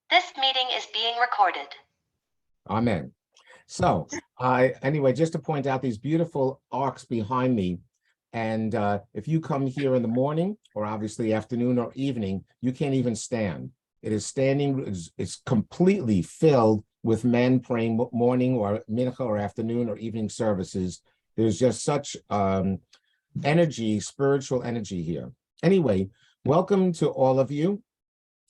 This meeting is being recorded. Amen. So, anyway, just to point out these beautiful arcs behind me, and if you come here in the morning, or obviously afternoon or evening, you can't even stand. It is standing, it's completely filled with men praying morning or mincha or afternoon or evening services. There's just such energy, spiritual energy here. Anyway, welcome to all of you.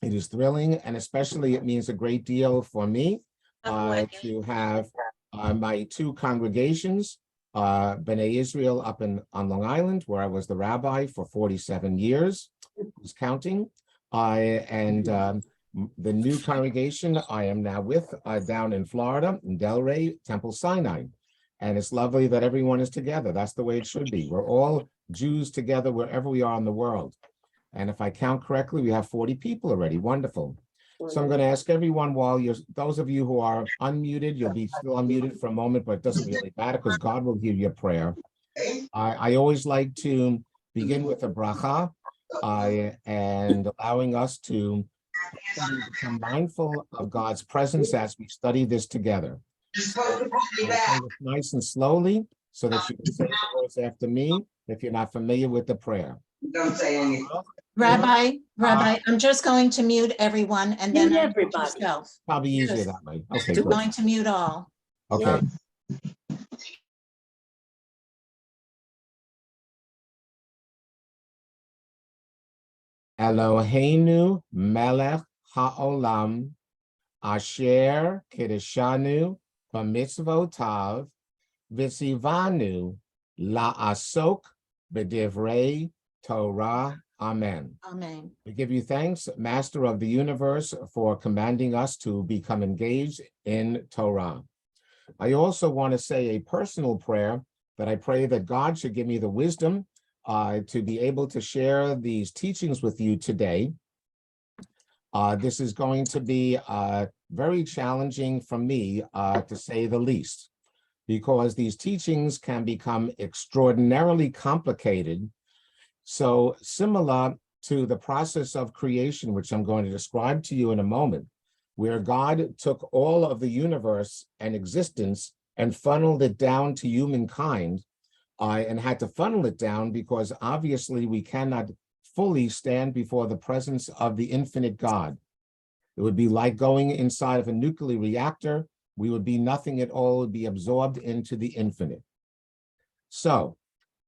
It is thrilling, and especially it means a great deal for me to have my two congregations, B'nai Israel up on Long Island, where I was the rabbi for 47 years, who's counting, and the new congregation I am now with down in Florida, in Delray, Temple Sinai. And it's lovely that everyone is together. That's the way it should be. We're all Jews together wherever we are in the world. And if I count correctly, we have 40 people already. Wonderful. So I'm going to ask everyone, while those of you who are unmuted, you'll be still unmuted for a moment, but it doesn't really matter because God will hear your prayer. I always like to begin with a bracha and allowing us to become mindful of God's presence as we study this together. So I'll say this nice and slowly so that you can say the words after me if you're not familiar with the prayer. Don't say anything. Rabbi, I'm just going to mute everyone and then everybody. Probably easier that way. Okay, I'm good. going to mute all. Okay. Eloheinu melech haolam asher kiddushanu b'mitzvotav v'tzivanu la'asok b'divrei Torah. Amen. Amen. We give you thanks, Master of the universe, for commanding us to become engaged in Torah. I also want to say a personal prayer that I pray that God should give me the wisdom to be able to share these teachings with you today. This is going to be very challenging for me, to say the least, because these teachings can become extraordinarily complicated. So similar to the process of creation, which I'm going to describe to you in a moment, where God took all of the universe and existence and funneled it down to humankind, and had to funnel it down because obviously we cannot fully stand before the presence of the infinite God. It would be like going inside of a nuclear reactor. We would be nothing at all, would be absorbed into the infinite. So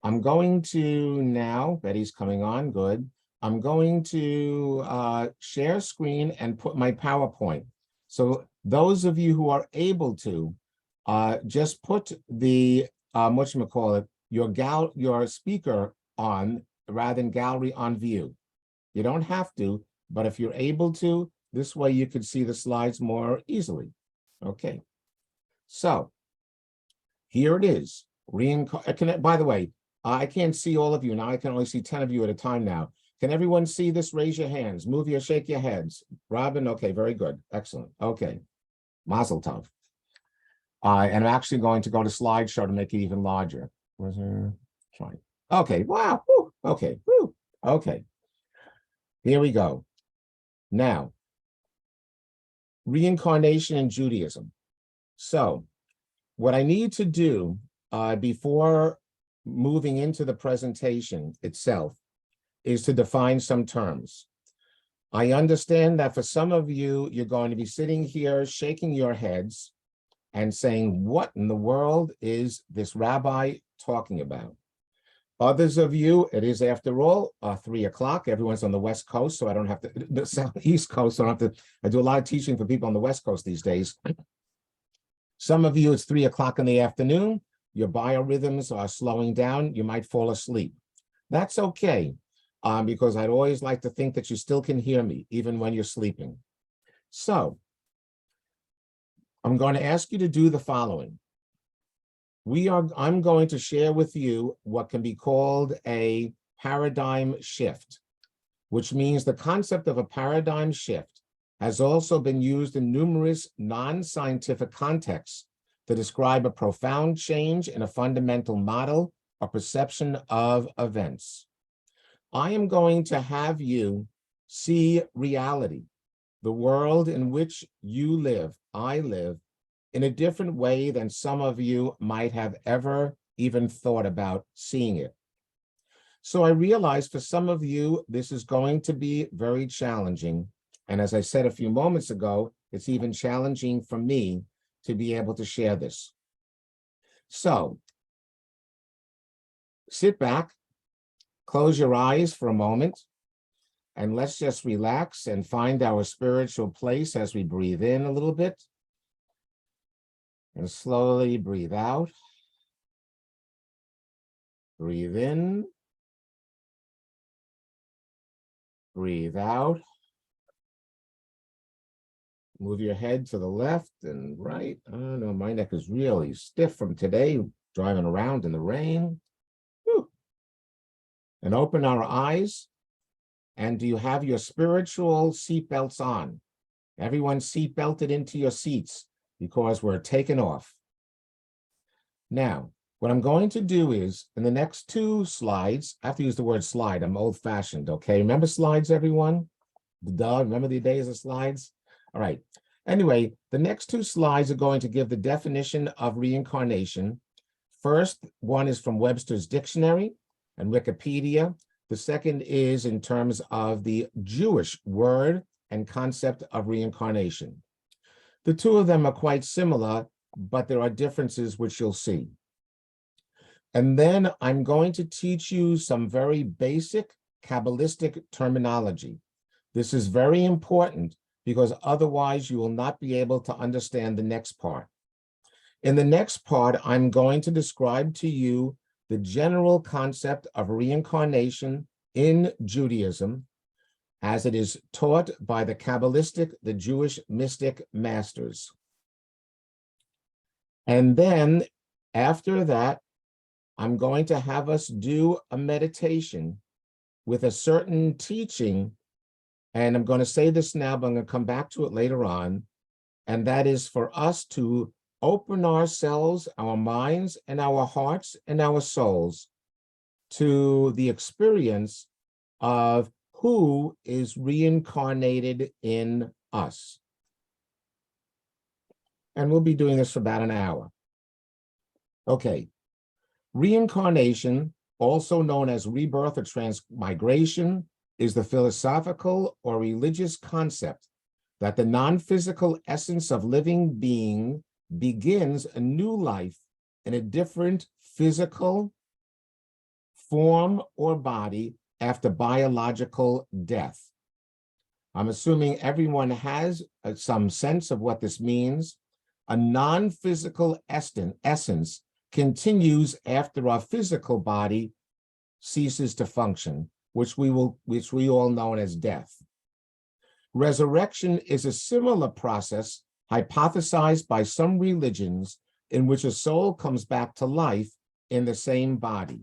I'm going to now, Betty's coming on, good. I'm going to share screen and put my PowerPoint. So those of you who are able to, just put the, whatchamacallit, your speaker on rather than gallery on view. You don't have to, but if you're able to, this way you could see the slides more easily. Okay. So here it is. By the way, I can't see all of you now. I can only see 10 of you at a time now. Can everyone see this? Raise your hands. Shake your heads. Robin, okay, very good. Excellent. Okay. Mazel tov. And I'm actually going to go to slideshow to make it even larger. Where's there? Fine. Okay, wow. Woo. Okay, woo. Okay. Here we go. Now, reincarnation in Judaism. So what I need to do before moving into the presentation itself is to define some terms. I understand that for some of you, you're going to be sitting here shaking your heads and saying, what in the world is this rabbi talking about? Others of you, it is after all 3 o'clock. Everyone's on the West Coast, so I don't have to, the East Coast, so I don't have to, I do a lot of teaching for people on the West Coast these days. Some of you, it's 3 o'clock in the afternoon. Your biorhythms are slowing down. You might fall asleep. That's okay, because I'd always like to think that you still can hear me, even when you're sleeping. So I'm going to ask you to do the following. I'm going to share with you what can be called a paradigm shift, which means the concept of a paradigm shift has also been used in numerous non-scientific contexts to describe a profound change in a fundamental model or perception of events. I am going to have you see reality the world in which you live, I live, in a different way than some of you might have ever even thought about seeing it. So I realize for some of you, this is going to be very challenging. And as I said a few moments ago, it's even challenging for me to be able to share this. So sit back, close your eyes for a moment, and let's just relax and find our spiritual place as we breathe in a little bit. And slowly breathe out. Breathe in. Breathe out. Move your head to the left and right. I don't know, my neck is really stiff from today, driving around in the rain. Whew. And open our eyes. And do you have your spiritual seatbelts on? Everyone seatbelted into your seats because we're taking off. Now, what I'm going to do is, in the next 2 slides, I have to use the word slide, I'm old-fashioned, okay? Remember slides, everyone? Remember the days of slides? All right. Anyway, the next 2 slides are going to give the definition of reincarnation. First one is from Webster's Dictionary and Wikipedia. The second is in terms of the Jewish word and concept of reincarnation. The 2 of them are quite similar, but there are differences which you'll see. And then I'm going to teach you some very basic Kabbalistic terminology. This is very important because otherwise you will not be able to understand the next part. In the next part, I'm going to describe to you the general concept of reincarnation in Judaism as it is taught by the Jewish mystic masters. And then after that, I'm going to have us do a meditation with a certain teaching, and I'm going to say this now, but I'm going to come back to it later on, and that is for us to open ourselves, our minds, and our hearts, and our souls to the experience of who is reincarnated in us. And we'll be doing this for about an hour. Okay. Reincarnation, also known as rebirth or transmigration, is the philosophical or religious concept that the non-physical essence of living being begins a new life in a different physical form or body after biological death. I'm assuming everyone has some sense of what this means. A non-physical essence continues after our physical body ceases to function, which we all know as death. Resurrection is a similar process hypothesized by some religions in which a soul comes back to life in the same body.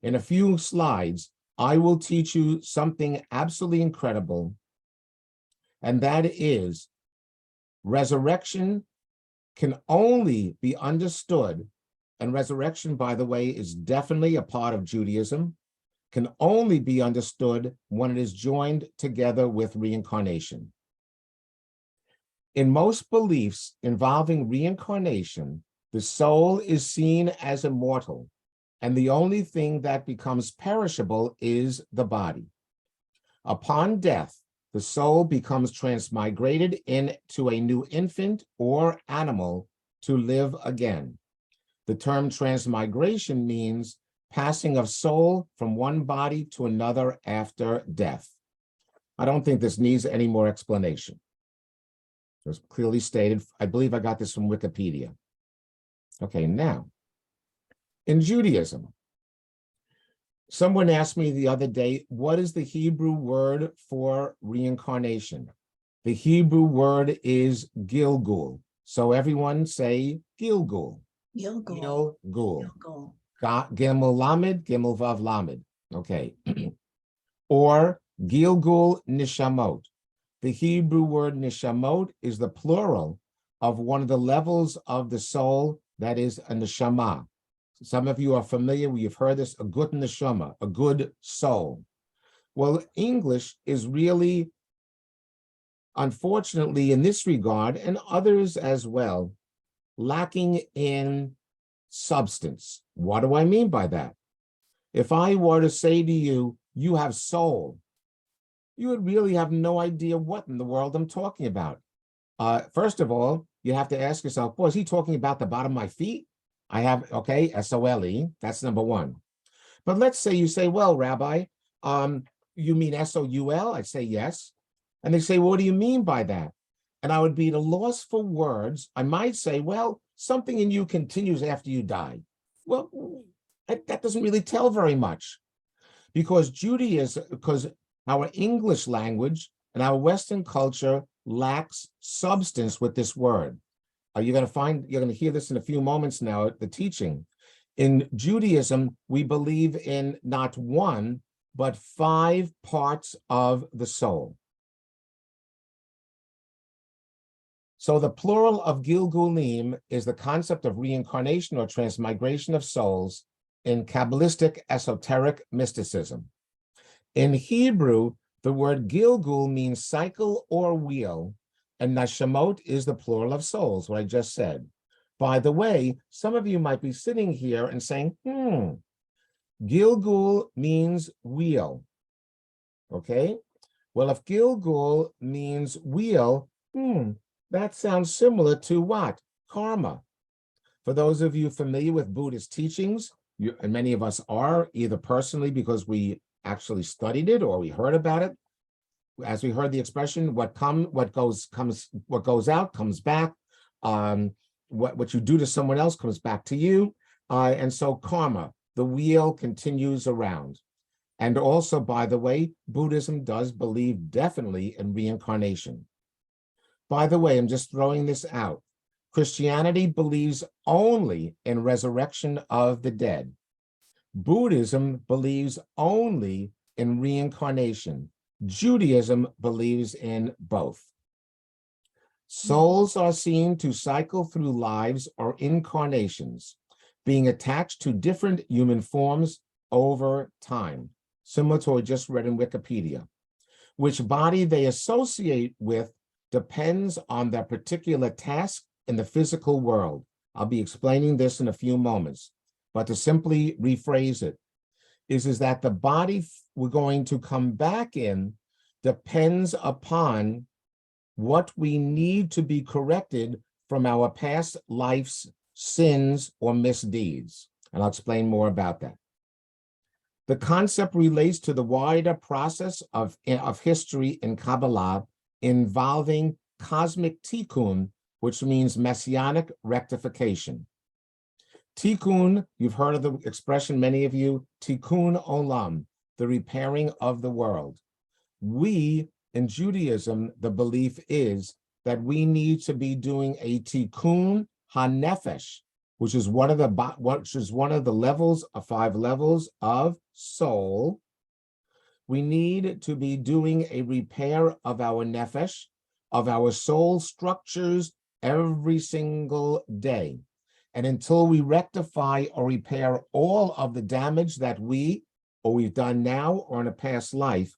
In a few slides, I will teach you something absolutely incredible, and that is resurrection can only be understood, and resurrection, by the way, is definitely a part of Judaism, can only be understood when it is joined together with reincarnation. In most beliefs involving reincarnation, the soul is seen as immortal, and the only thing that becomes perishable is the body. Upon death, the soul becomes transmigrated into a new infant or animal to live again. The term transmigration means passing of soul from one body to another after death. I don't think this needs any more explanation. It was clearly stated. I believe I got this from Wikipedia. Okay, now, in Judaism, someone asked me the other day, what is the Hebrew word for reincarnation? The Hebrew word is Gilgul. So everyone say Gilgul. Gilgul. Gilgul. Gilgul. Gimel Lamed, Gimel Vav Lamed. Okay. Or Gilgul Nishamot. The Hebrew word Nishamot is the plural of one of the levels of the soul, that is a neshama. Some of you are familiar, you've heard this, a good neshama, a good soul. Well, English is really unfortunately, in this regard, and others as well, lacking in substance. What do I mean by that? If I were to say to you, you have soul, you would really have no idea what in the world I'm talking about. First of all, you have to ask yourself, well, is he talking about the bottom of my feet? I have, okay, S-O-L-E, that's number one. But let's say you say, well, Rabbi, you mean S-O-U-L? I say yes. And they say, well, what do you mean by that? And I would be at a loss for words. I might say, well, something in you continues after you die. Well, that doesn't really tell very much, because because our English language and our Western culture lacks substance with this word. You're going to hear this in a few moments now at the teaching. In Judaism, we believe in not one, but 5 parts of the soul. So the plural of Gilgulim is the concept of reincarnation or transmigration of souls in Kabbalistic esoteric mysticism. In Hebrew, the word Gilgul means cycle or wheel, and Nashamot is the plural of souls, what I just said. By the way, some of you might be sitting here and saying, Gilgul means wheel. Okay? Well, if Gilgul means wheel, that sounds similar to what? Karma. For those of you familiar with Buddhist teachings, and many of us are, either personally because we actually studied it or we heard about it, as we heard the expression, what goes out comes back. What you do to someone else comes back to you. And so karma, the wheel continues around. And also, by the way, Buddhism does believe definitely in reincarnation. By the way, I'm just throwing this out. Christianity believes only in resurrection of the dead. Buddhism believes only in reincarnation. Judaism believes in both. Souls are seen to cycle through lives or incarnations, being attached to different human forms over time, similar to what I just read in Wikipedia. Which body they associate with depends on their particular task in the physical world. I'll be explaining this in a few moments, but to simply rephrase it, is that the body we're going to come back in depends upon what we need to be corrected from our past life's sins or misdeeds. And I'll explain more about that. The concept relates to the wider process of history in Kabbalah involving cosmic tikkun, which means messianic rectification. Tikkun, you've heard of the expression, many of you, tikkun olam, the repairing of the world. We, in Judaism, the belief is that we need to be doing a tikkun hanefesh, which is one of the levels of 5 levels of soul. We need to be doing a repair of our nefesh, of our soul structures every single day. And until we rectify or repair all of the damage that we've done now or in a past life,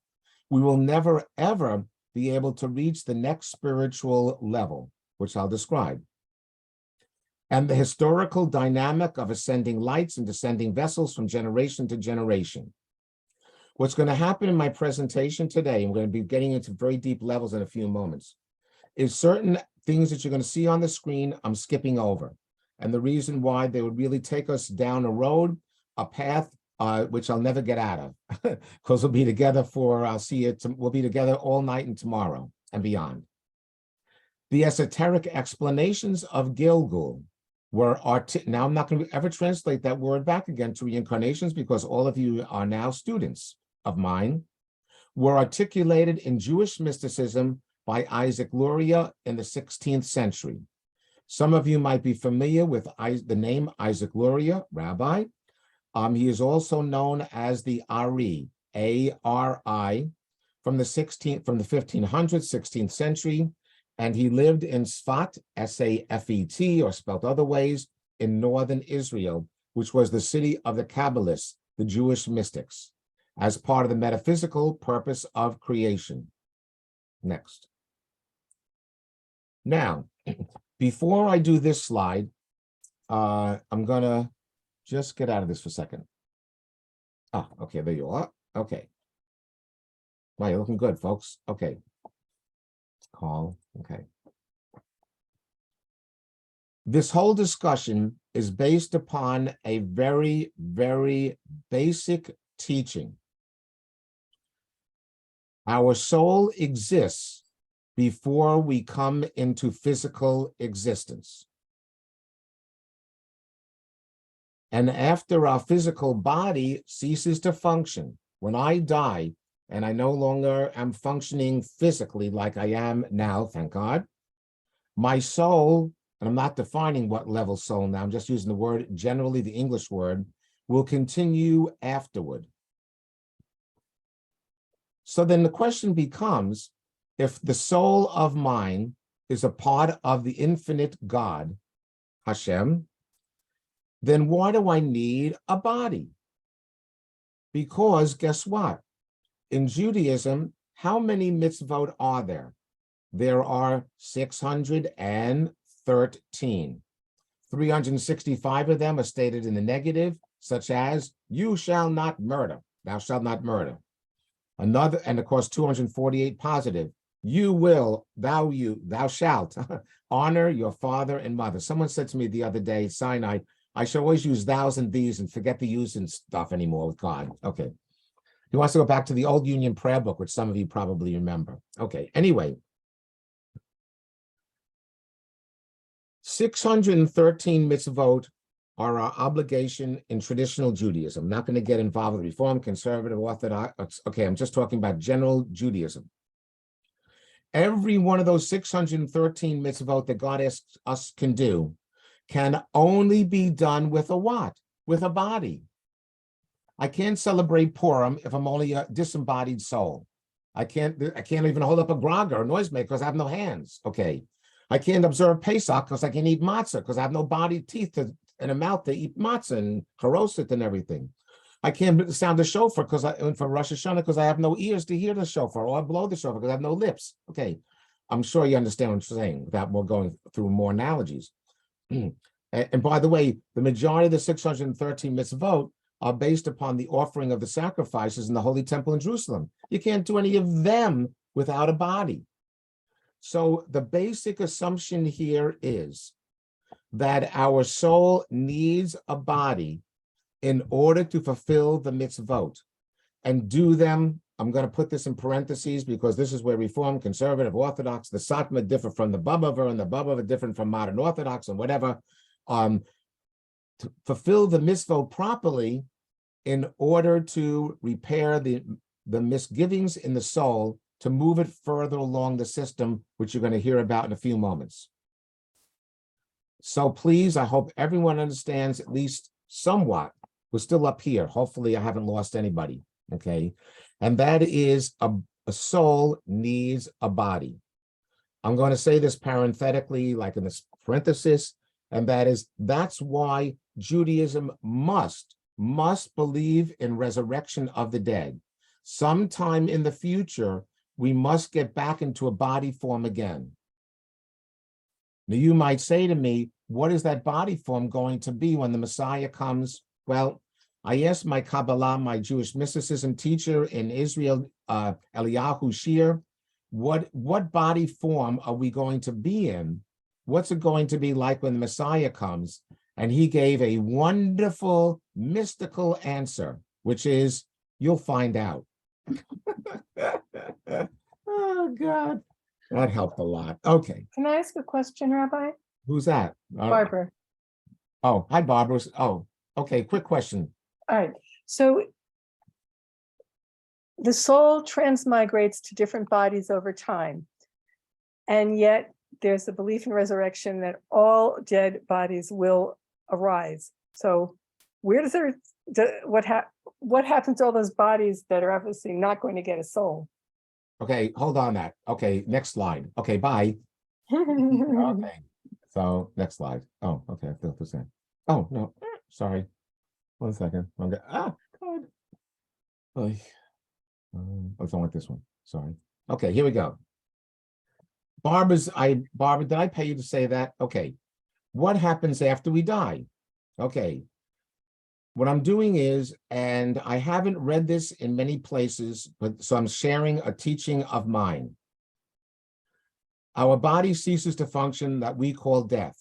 we will never, ever be able to reach the next spiritual level, which I'll describe. And the historical dynamic of ascending lights and descending vessels from generation to generation. What's going to happen in my presentation today, I'm going to be getting into very deep levels in a few moments, is certain things that you're going to see on the screen I'm skipping over. And the reason why they would really take us down a road, a path, which I'll never get out of, because we'll be together we'll be together all night and tomorrow and beyond. The esoteric explanations of Gilgul were, now I'm not going to ever translate that word back again to reincarnations because all of you are now students of mine, were articulated in Jewish mysticism by Isaac Luria in the 16th century. Some of you might be familiar with the name Isaac Luria, Rabbi. He is also known as the Ari, A-R-I, from the 1500s, 16th century, and he lived in Sfat, S-A-F-E-T, or spelled other ways, in northern Israel, which was the city of the Kabbalists, the Jewish mystics, as part of the metaphysical purpose of creation. Next. Now, before I do this slide, I'm gonna just get out of this for a second. Ah, okay, there you are. Okay. Wow, you're looking good, folks. Okay. Call. Okay. This whole discussion is based upon a very, very basic teaching. Our soul exists before we come into physical existence. And after our physical body ceases to function, when I die and I no longer am functioning physically like I am now, thank God, my soul, and I'm not defining what level soul now, I'm just using the word, generally the English word, will continue afterward. So then the question becomes, if the soul of mine is a part of the infinite God, Hashem, then why do I need a body? Because guess what? In Judaism, how many mitzvot are there? There are 613. 365 of them are stated in the negative, such as, you shall not murder, thou shalt not murder. Another, and of course, 248 positive, thou shalt honor your father and mother. Someone said to me the other day, Sinai, I should always use thous and these and forget the use and stuff anymore with God. Okay. He wants to go back to the old Union prayer book, which some of you probably remember. Okay, anyway. 613 mitzvot are our obligation in traditional Judaism. I'm not going to get involved with Reform, Conservative, Orthodox. Okay, I'm just talking about general Judaism. Every one of those 613 mitzvot that God asks us can do can only be done with a what? With a body. I can't celebrate Purim if I'm only a disembodied soul. I can't even hold up a grog or a noisemaker because I have no hands. Okay. I can't observe Pesach because I can't eat matzah because I have no body, teeth, and a mouth to eat matzah and charoset and everything. I can't sound the shofar for Rosh Hashanah because I have no ears to hear the shofar, or blow the shofar because I have no lips. Okay. I'm sure you understand what I'm saying without more going through more analogies. And by the way, the majority of the 613 mitzvot are based upon the offering of the sacrifices in the Holy Temple in Jerusalem. You can't do any of them without a body. So the basic assumption here is that our soul needs a body in order to fulfill the mitzvot and do them. I'm going to put this in parentheses because this is where Reform, Conservative, Orthodox, the Satmar differ from the Baba, and the Baba different from modern Orthodox and whatever. To fulfill the mitzvot properly in order to repair the misgivings in the soul to move it further along the system, which you're going to hear about in a few moments. So please, I hope everyone understands at least somewhat. We're still up here. Hopefully I haven't lost anybody, okay? And that is a soul needs a body. I'm going to say this parenthetically, like in this parenthesis, and that's why Judaism must believe in resurrection of the dead. Sometime in the future, we must get back into a body form again. Now, you might say to me, what is that body form going to be when the Messiah comes? Well, I asked my Kabbalah, my Jewish mysticism teacher in Israel, Eliyahu Shir, what body form are we going to be in? What's it going to be like when the Messiah comes? And he gave a wonderful, mystical answer, which is, you'll find out. Oh, God. That helped a lot. Okay. Can I ask a question, Rabbi? Who's that? Barbara. Oh, hi, Barbara. Oh, okay. Quick question. All right. So the soul transmigrates to different bodies over time. And yet there's a belief in resurrection that all dead bodies will arise. So where does what happens to all those bodies that are obviously not going to get a soul? Okay, hold on that. Okay, next slide. Okay, bye. Okay, so next slide. Oh, okay, I feel the same. Oh, no, sorry. 1 second. Okay. God. I don't want this one. Sorry. Okay, here we go. Barbara, did I pay you to say that? Okay. What happens after we die? Okay. What I'm doing is, and I haven't read this in many places, but so I'm sharing a teaching of mine. Our body ceases to function that we call death.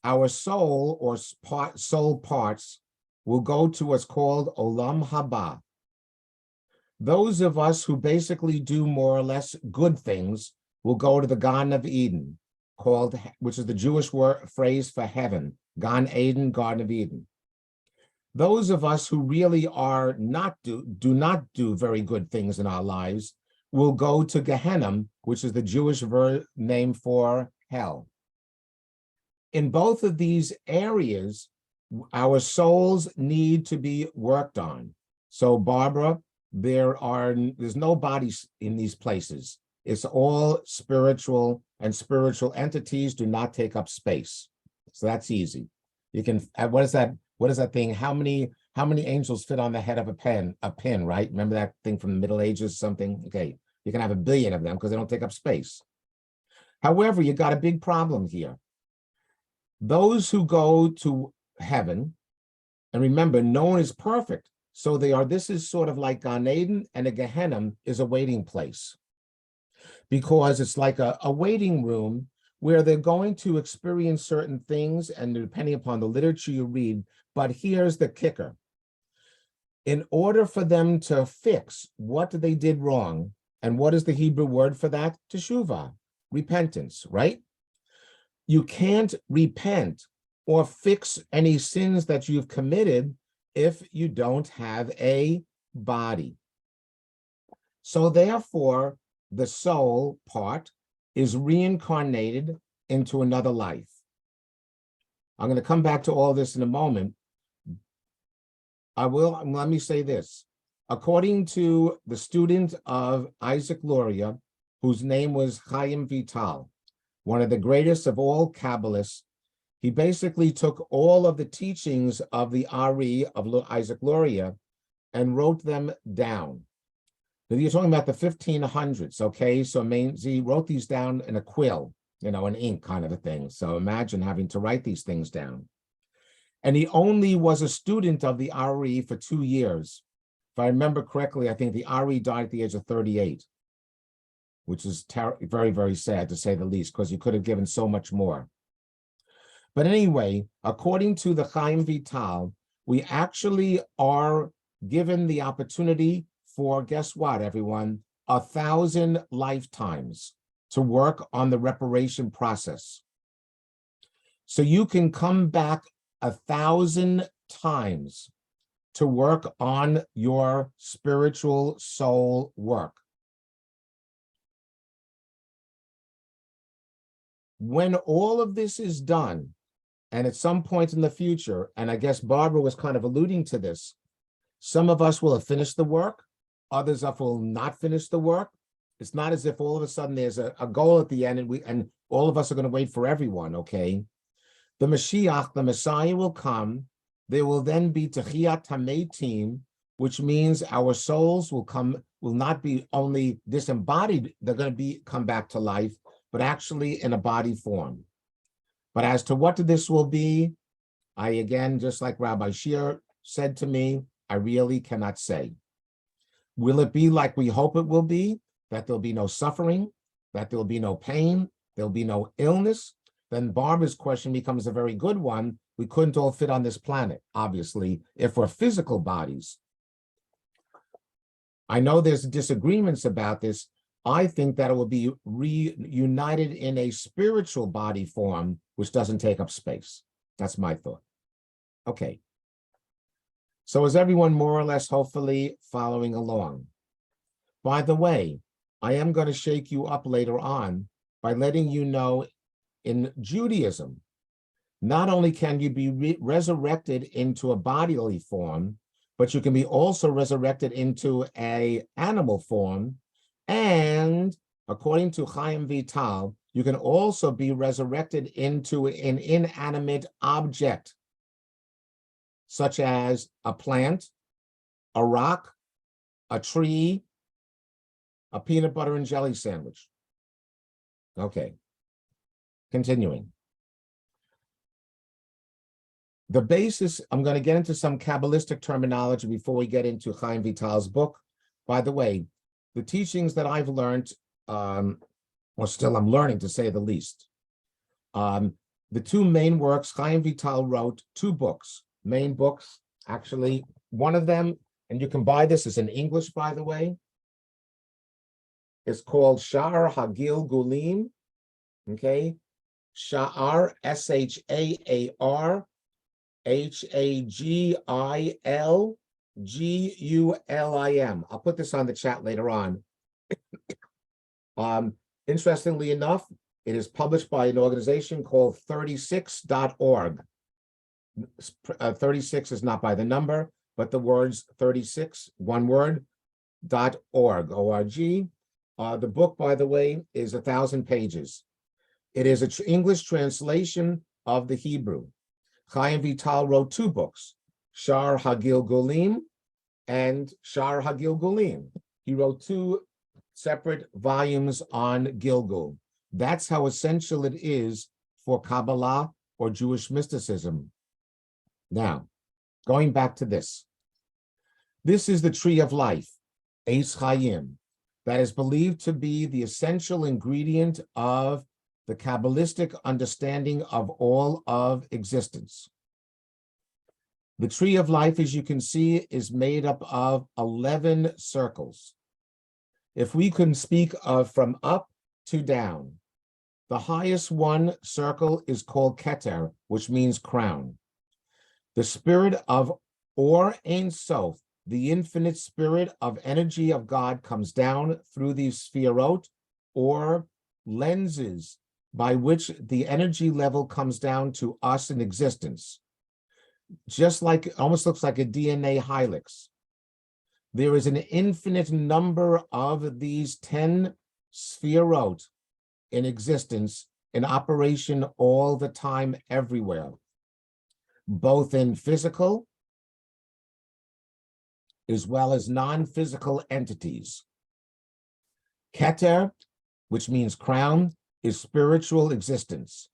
Our soul or soul parts will go to what's called Olam Haba. Those of us who basically do more or less good things will go to the Garden of Eden, which is the Jewish phrase for heaven, Gan Eden, Garden of Eden. Those of us who really do not do very good things in our lives will go to Gehenna, which is the Jewish name for hell. In both of these areas, our souls need to be worked on. So, Barbara, there's no bodies in these places. It's all spiritual, and spiritual entities do not take up space. So that's easy. You can, what is that thing? How many angels fit on the head of a pin, right? Remember that thing from the Middle Ages, something? Okay, you can have 1 billion of them because they don't take up space. However, you got a big problem here. Those who go to heaven, and remember, no one is perfect. So this is sort of like Gan Eden, and a Gehenna is a waiting place. Because it's like a waiting room where they're going to experience certain things, and depending upon the literature you read, but here's the kicker. In order for them to fix what they did wrong, and what is the Hebrew word for that? Teshuvah, repentance, right? You can't repent or fix any sins that you've committed if you don't have a body. So therefore, the soul part is reincarnated into another life. I'm going to come back to all this in a moment. Let me say this. According to the student of Isaac Luria, whose name was Chaim Vital, one of the greatest of all Kabbalists, he basically took all of the teachings of the Ari of Isaac Luria and wrote them down. Now, you're talking about the 1500s, okay? So he wrote these down in a quill, an ink kind of a thing. So imagine having to write these things down. And he only was a student of the Ari for 2 years. If I remember correctly, I think the Ari died at the age of 38, which is very, very sad to say the least, because he could have given so much more. But anyway, according to the Chaim Vital, we actually are given the opportunity for, guess what, everyone, 1,000 lifetimes to work on the reparation process. So you can come back 1,000 times to work on your spiritual soul work. When all of this is done, and at some point in the future, and I guess Barbara was kind of alluding to this, some of us will have finished the work, others will not finish the work. It's not as if all of a sudden there's a goal at the end and all of us are going to wait for everyone, okay? The Mashiach, the Messiah, will come. There will then be Techiyat Hametim, which means our souls will not be only disembodied, they're going to come back to life, but actually in a body form. But as to what this will be, I again, just like Rabbi Shir said to me, I really cannot say. Will it be like we hope it will be, that there'll be no suffering, that there'll be no pain, there'll be no illness? Then Barbara's question becomes a very good one. We couldn't all fit on this planet, obviously, if we're physical bodies. I know there's disagreements about this. I think that it will be reunited in a spiritual body form, which doesn't take up space. That's my thought. Okay. So is everyone more or less hopefully following along? By the way, I am going to shake you up later on by letting you know in Judaism, not only can you be resurrected into a bodily form, but you can be also resurrected into an animal form. And according to Chaim Vital, you can also be resurrected into an inanimate object, such as a plant, a rock, a tree, a peanut butter and jelly sandwich. Okay, continuing. The basis, I'm going to get into some Kabbalistic terminology before we get into Chaim Vital's book. By the way, the teachings that I've learned, or still I'm learning to say the least. The two main works, Chaim Vital wrote two books, main books, actually, one of them, and you can buy this, is in English, by the way. It's called Sha'ar Hagil Gulim, okay? Sha'ar, S-H-A-A-R, Hagilgulim. I'll put this on the chat later on. Interestingly enough, it is published by an organization called 36.org. 36 is not by the number, but the words 36, one word, .org, O-R-G. The book, by the way, is 1,000 pages. It is an English translation of the Hebrew. Chaim Vital wrote two books, Sha'ar Hagil Gulim and Sha'ar Hagil Gulim. He wrote two separate volumes on Gilgul. That's how essential it is for Kabbalah or Jewish mysticism. Now, going back to this. This is the tree of life, Eitz Chaim, that is believed to be the essential ingredient of the Kabbalistic understanding of all of existence. The tree of life, as you can see, is made up of 11 circles. If we can speak of from up to down, the highest one circle is called Keter, which means crown. The spirit of Or Ein Sof, the infinite spirit of energy of God, comes down through these spherot, or lenses, by which the energy level comes down to us in existence. Just like, it almost looks like a DNA helix. There is an infinite number of these 10 spherot in existence, in operation all the time, everywhere, both in physical as well as non-physical entities. Keter, which means crown, is spiritual existence.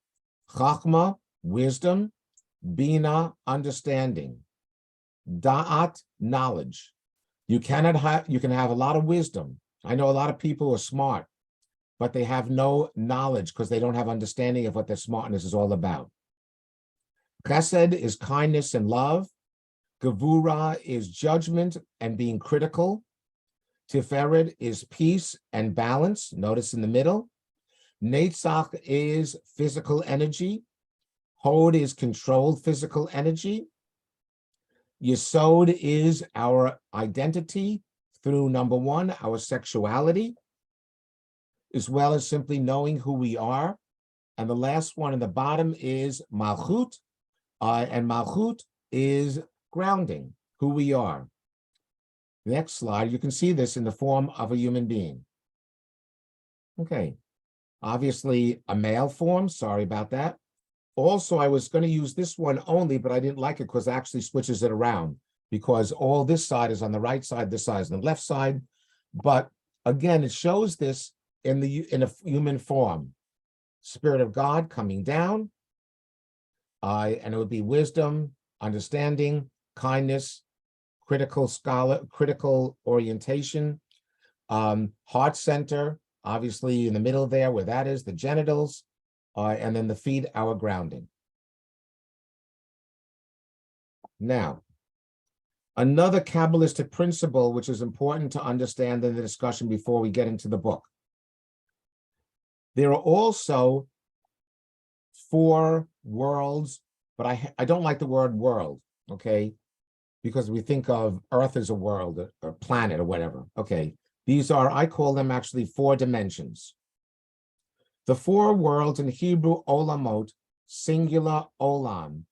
Chachma, wisdom. Bina, understanding. Da'at, knowledge. You can have a lot of wisdom. I know a lot of people who are smart, but they have no knowledge because they don't have understanding of what their smartness is all about. Chesed is kindness and love. Gevura is judgment and being critical. Tiferet is peace and balance. Notice in the middle. Netzach is physical energy. Hod is controlled physical energy. Yesod is our identity through, number one, our sexuality, as well as simply knowing who we are. And the last one in the bottom is Malchut, and Malchut is grounding, who we are. Next slide, you can see this in the form of a human being. Okay, obviously a male form, sorry about that. Also, I was going to use this one only, but I didn't like it because it actually switches it around, because all this side is on the right side, this side is on the left side. But again, it shows this in a human form. Spirit of God coming down, and it would be wisdom, understanding, kindness, critical orientation, heart center, obviously in the middle there where that is, the genitals, and then the feet, our grounding. Now, another Kabbalistic principle which is important to understand in the discussion before we get into the book. There are also 4 worlds, but I don't like the word world, okay? Because we think of Earth as a world, or planet, or whatever. Okay, these are, I call them actually 4 dimensions. The 4 worlds in Hebrew, olamot, singular olam,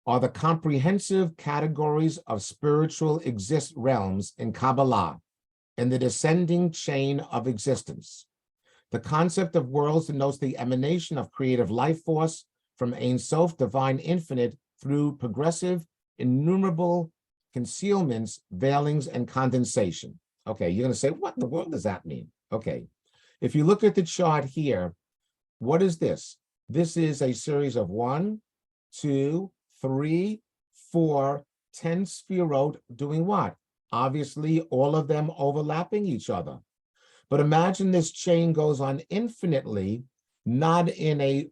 are the comprehensive categories of spiritual realms in Kabbalah, in the descending chain of existence. The concept of worlds denotes the emanation of creative life force from Ein Sof, divine infinite, through progressive, innumerable concealments, veilings, and condensation. Okay, you're going to say, what in the world does that mean? Okay, If you look at the chart here, what is this? This is a series of 1, 2, 3, 4, 10 sphirot doing what? Obviously, all of them overlapping each other. But imagine this chain goes on infinitely, not in a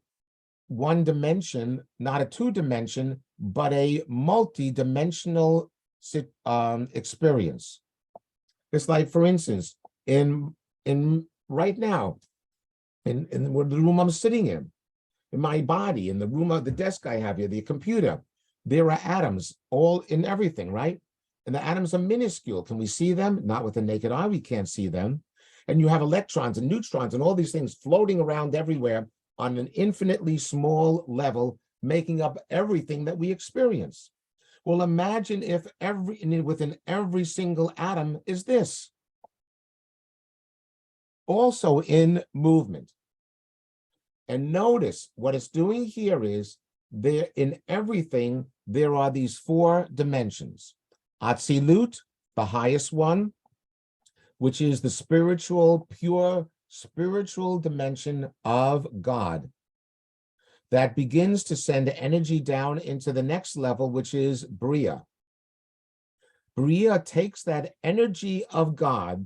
one dimension, not a 2-dimension, but a multi-dimensional experience. It's like, for instance, in right now, in the room I'm sitting in my body, in the room of the desk I have here, the computer, there are atoms all in everything, right? And the atoms are minuscule. Can we see them? Not with the naked eye, we can't see them. And you have electrons and neutrons and all these things floating around everywhere on an infinitely small level, making up everything that we experience. Well, imagine if within every single atom is this. Also in movement. And notice what it's doing here is there in everything, there are these 4 dimensions. Atzilut, the highest one, which is the spiritual, pure spiritual dimension of God that begins to send energy down into the next level, which is Bria. Bria takes that energy of God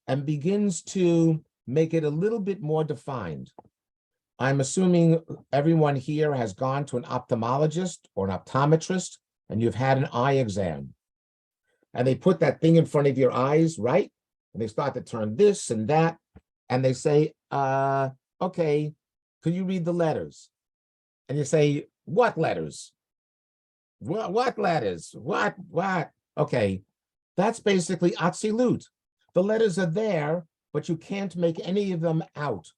and begins to make it a little bit more defined. I'm assuming everyone here has gone to an ophthalmologist or an optometrist, and you've had an eye exam. And they put that thing in front of your eyes, right? And they start to turn this and that. And they say, okay, could you read the letters? And you say, what letters? What letters? What? Okay, that's basically Atzilut. The letters are there, but you can't make any of them out.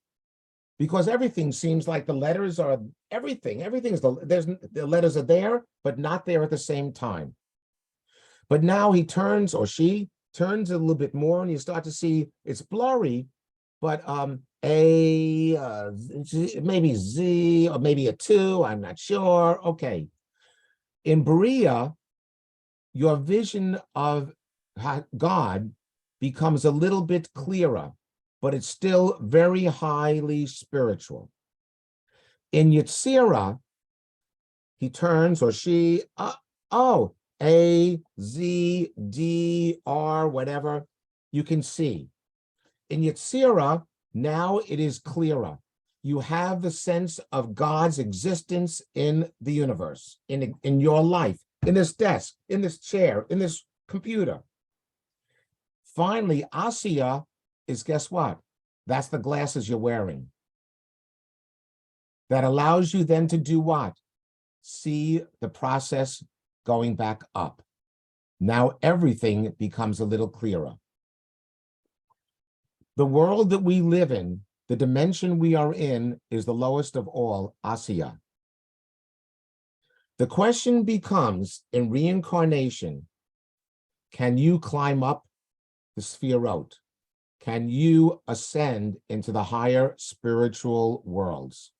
Because everything seems like the letters are everything. The letters are there, but not there at the same time. But now he turns, or she turns a little bit more, and you start to see it's blurry, but maybe Z, or maybe a 2, I'm not sure. Okay. In Berea, your vision of God becomes a little bit clearer, but it's still very highly spiritual. In Yetzirah, he turns, or she, A, Z, D, R, whatever, you can see. In Yetzirah, now it is clearer. You have the sense of God's existence in the universe, in your life, in this desk, in this chair, in this computer. Finally, Asiya is, guess what? That's the glasses you're wearing. That allows you then to do what? See the process going back up. Now everything becomes a little clearer. The world that we live in, the dimension we are in, is the lowest of all, Asiya. The question becomes, in reincarnation, can you climb up the Sphirot? Can you ascend into the higher spiritual worlds?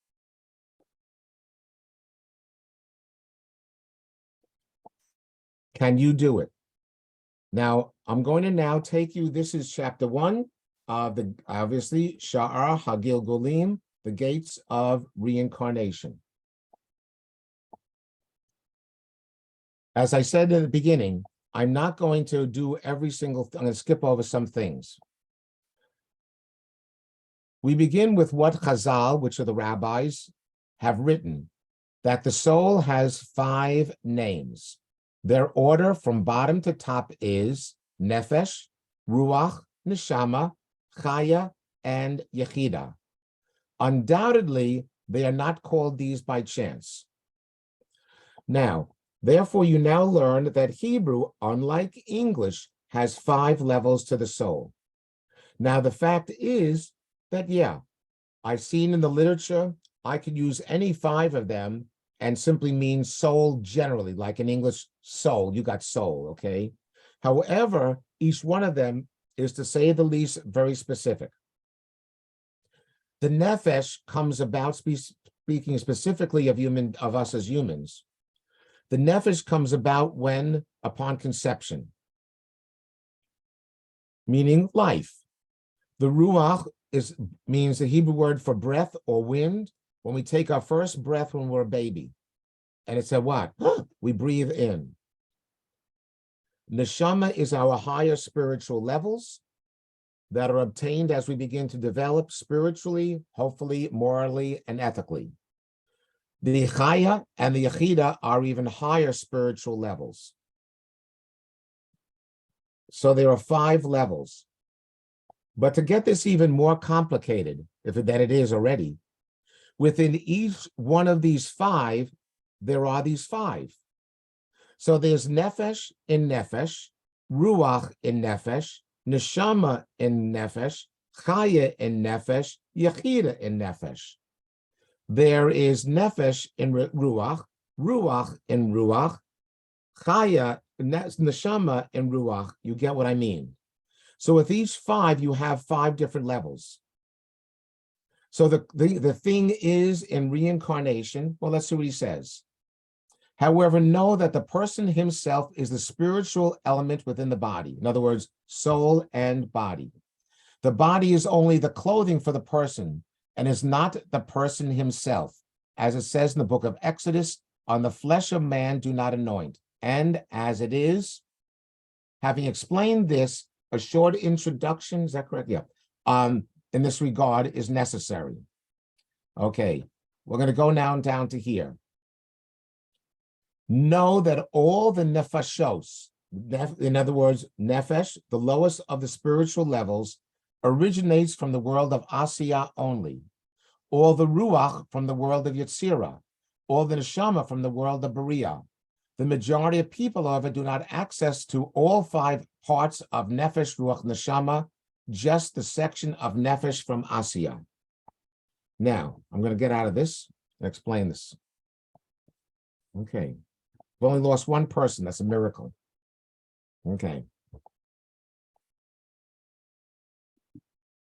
Can you do it? Now, I'm going to now take you, this is chapter 1 of the, obviously, Sha'ar HaGilgulim, the gates of reincarnation. As I said in the beginning, I'm not going to do every single, I'm going to skip over some things. We begin with what Chazal, which are the rabbis, have written, that the soul has 5 names. Their order from bottom to top is Nefesh, Ruach, Neshama, Chaya, and Yechida. Undoubtedly, they are not called these by chance. Now, therefore, you now learn that Hebrew, unlike English, has 5 levels to the soul. Now, the fact is that, yeah, I've seen in the literature, I could use any 5 of them and simply mean soul generally, like in English, soul, you got soul, okay? However, each one of them is, to say the least, very specific. The nefesh comes about, speaking specifically of us as humans. The nefesh comes about when, upon conception, meaning life. The ruach means the Hebrew word for breath or wind. When we take our first breath when we're a baby, and it's a what? We breathe in. Neshama is our higher spiritual levels that are obtained as we begin to develop spiritually, hopefully, morally, and ethically. The Chaya and the Yechida are even higher spiritual levels. So there are 5 levels. But to get this even more complicated, than it is already, within each one of these 5, there are these 5. So there's Nefesh in Nefesh, Ruach in Nefesh, Neshama in Nefesh, Chaya in Nefesh, Yechida in Nefesh. There is Nefesh in Ruach, Ruach in Ruach, Chaya, Neshama in Ruach. You get what I mean? So with each 5, you have 5 different levels. So the thing is in reincarnation, well, let's see what he says. However, know that the person himself is the spiritual element within the body. In other words, soul and body. The body is only the clothing for the person and is not the person himself. As it says in the book of Exodus, on the flesh of man do not anoint. And as it is, having explained this, a short introduction, is that correct? Yeah. In this regard is necessary. Okay, we're going to go now down to here. Know that all the nefashos, in other words, nefesh, the lowest of the spiritual levels, originates from the world of Asiya only. All the ruach from the world of Yetzirah, all the neshama from the world of Beriah. The majority of people, however, do not access to all 5 parts of nefesh, ruach, neshama, just the section of nefesh from Asiya. Now, I'm going to get out of this and explain this. Okay. We've only lost 1 person. That's a miracle. Okay.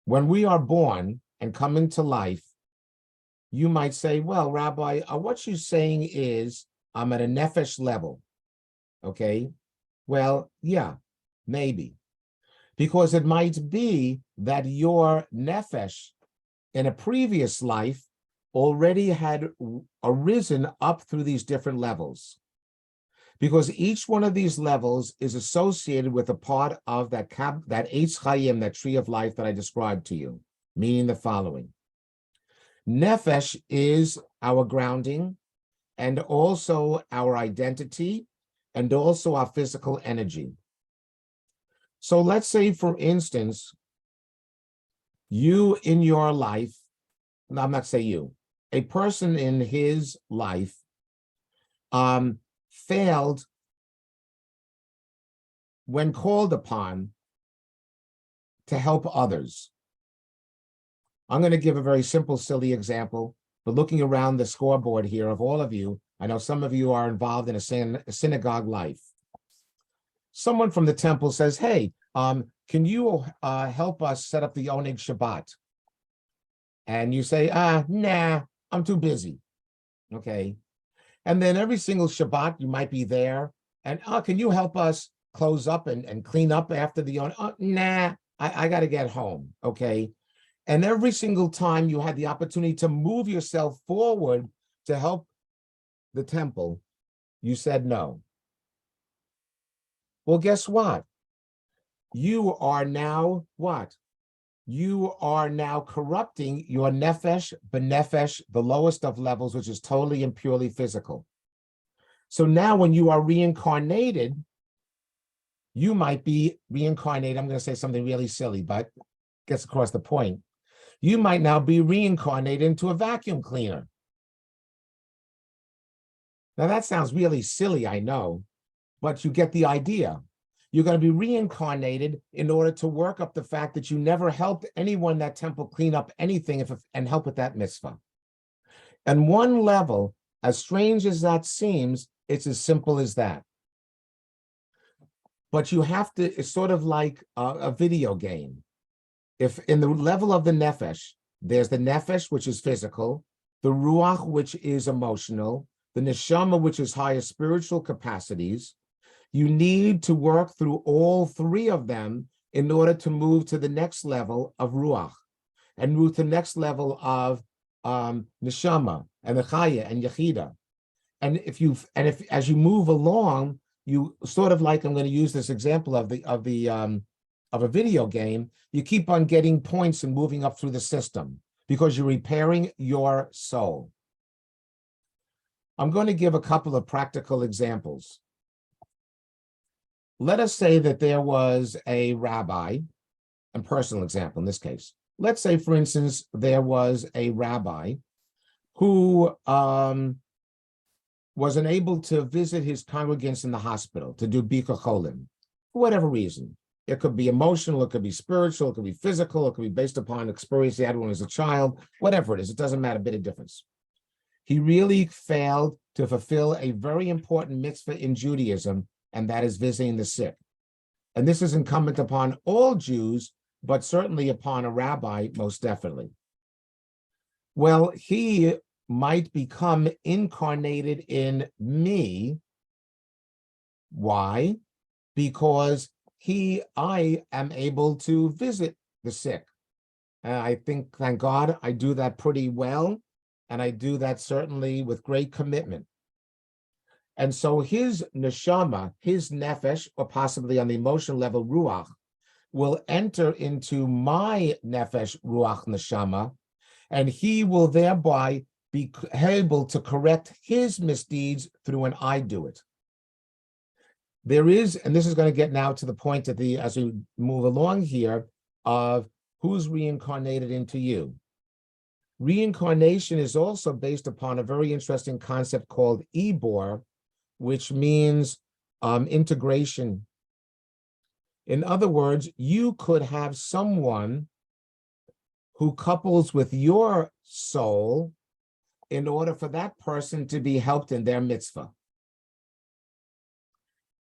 When we are born and come into life, you might say, well, Rabbi, what you're saying is I'm at a nefesh level. Okay. Well, yeah, maybe. Because it might be that your nefesh in a previous life already had arisen up through these different levels. Because each one of these levels is associated with a part of that Eitz Chaim, that tree of life that I described to you, meaning the following. Nefesh is our grounding and also our identity and also our physical energy. So let's say, for instance, you in your life, no, I'm not saying you, a person in his life failed when called upon to help others. I'm going to give a very simple, silly example, but looking around the scoreboard here of all of you, I know some of you are involved in a synagogue life. Someone from the temple says, hey, can you help us set up the Oneg Shabbat? And you say, nah, I'm too busy. Okay. And then every single Shabbat, you might be there. And, can you help us close up and clean up after the Oneg? Nah, I got to get home. Okay. And every single time you had the opportunity to move yourself forward to help the temple, you said no. Well, guess what? You are now what? You are now corrupting your nefesh, benefesh, the lowest of levels, which is totally and purely physical. So now when you are reincarnated, you might be reincarnated. I'm going to say something really silly, but gets across the point. You might now be reincarnated into a vacuum cleaner. Now that sounds really silly, I know, but you get the idea. You're going to be reincarnated in order to work up the fact that you never helped anyone in that temple clean up anything and help with that mitzvah. And one level, as strange as that seems, it's as simple as that. But you have to, it's sort of like a video game. If in the level of the nefesh, there's the nefesh, which is physical, the ruach, which is emotional, the neshama, which is higher spiritual capacities, you need to work through all 3 of them in order to move to the next level of ruach. and move to the next level of neshama and the chaya and yechida. And if as you move along, you sort of like, I'm going to use this example of a video game, you keep on getting points and moving up through the system because you're repairing your soul. I'm going to give a couple of practical examples. Let us say that there was a rabbi, a personal example in this case. Let's say, for instance, there was a rabbi who was unable to visit his congregants in the hospital to do Bika Cholim, for whatever reason. It could be emotional, it could be spiritual, it could be physical, it could be based upon experience he had when he was a child, whatever it is, it doesn't matter, a bit of difference. He really failed to fulfill a very important mitzvah in Judaism, and that is visiting the sick. And this is incumbent upon all Jews, but certainly upon a rabbi, most definitely. Well, he might become incarnated in me. Why? Because I am able to visit the sick. And I think, thank God, I do that pretty well. And I do that certainly with great commitment. And so his neshama, his nefesh, or possibly on the emotional level, ruach, will enter into my nefesh, ruach, neshama, and he will thereby be able to correct his misdeeds through when I do it. There is, and this is going to get now to the point at as we move along here, of who's reincarnated into you. Reincarnation is also based upon a very interesting concept called Ibor, which means integration. In other words, you could have someone who couples with your soul in order for that person to be helped in their mitzvah.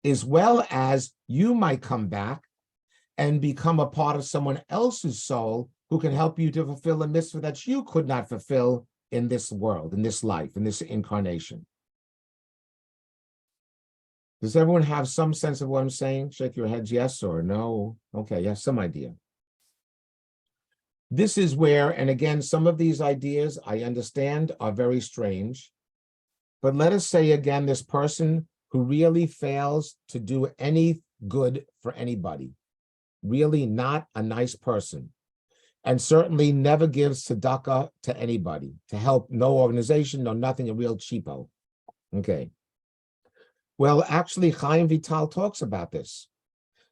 As well as you might come back and become a part of someone else's soul who can help you to fulfill a mitzvah that you could not fulfill in this world, in this life, in this incarnation. Does everyone have some sense of what I'm saying? Shake your heads yes or no. Okay, you have some idea. This is where, and again, some of these ideas I understand are very strange, but let us say again, this person who really fails to do any good for anybody, really not a nice person, and certainly never gives tzedakah to anybody, to help no organization, no nothing, a real cheapo. Okay. Well, actually, Chaim Vital talks about this.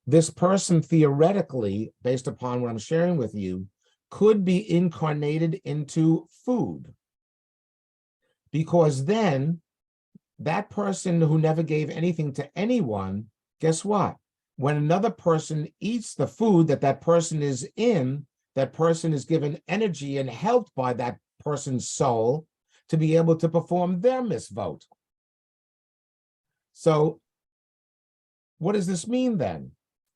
This person theoretically, based upon what I'm sharing with you, could be incarnated into food. Because then that person who never gave anything to anyone, guess what? When another person eats the food that person is in, that person is given energy and helped by that person's soul to be able to perform their mitzvot. So what does this mean then?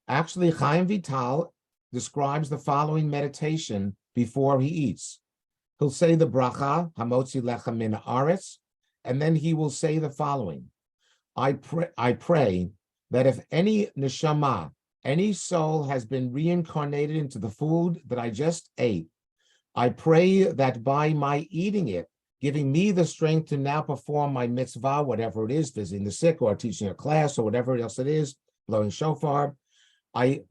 Actually, Chaim Vital describes the following meditation before he eats. He'll say the bracha, hamotzi lechem min haaretz, and then he will say the following. I pray that if any neshama, any soul has been reincarnated into the food that I just ate, I pray that by my eating it, giving me the strength to now perform my mitzvah, whatever it is, visiting the sick or teaching a class or whatever else it is, blowing shofar,